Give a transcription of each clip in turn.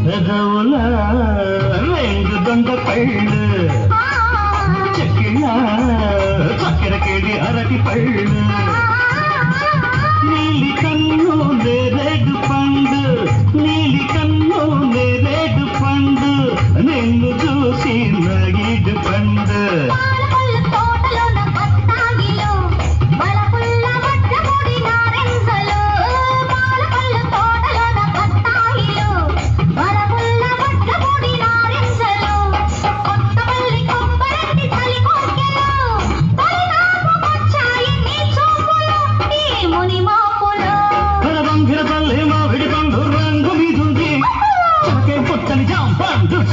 పెదవుల రెండు దొంగ పళ్ళు చెక్కిళ్ళ చక్కెరకేడి అరటి పళ్ళు నీలి కన్ను నేరేడు పండు నీలి కన్ను నేరేడు పండు నిన్ను చూసి నగిడు పండు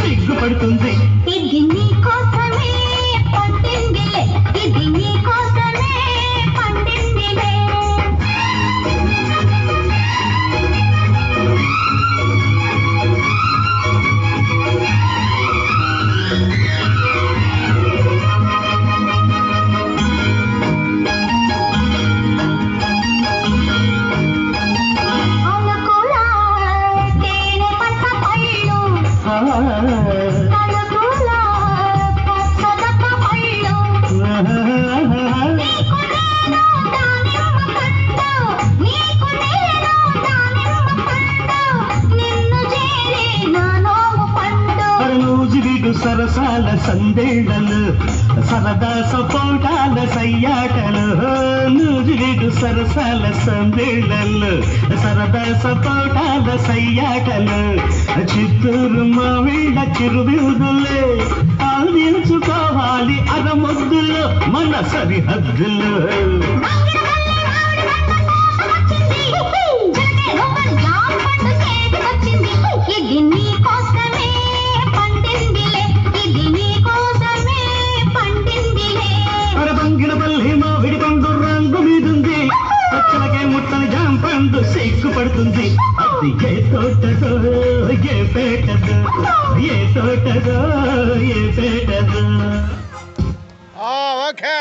సిగ్గుపడుతుంది ఇది నీ కోసమే పండిందిలే ఇది నీ కోసమే పండిందిలే సరసాల సందేళలు సరదా సపోటాల సయ్యాటలు నూజివీడు సరసాల సందేళలు సరదా సపోటాల సయ్యాటలు చిత్తూరు మావిళ్ళ చిరువిడులే ఆదించుకోవాలి అరముద్దులు మన సరిహద్దులు ఇది నీ కోసమే పండిందిలే ఇది నీ కోసమే పండిందిలే అరబంగిన పల్లి మామిడి పండు రంగు మీదుంది పచ్చలకే ముట్టని జాంపండు సిగ్గుపడుతుంది అది ఏ తోటదో ఏ పేటదో ఏ తోటదో ఏ పేటదో ఓకే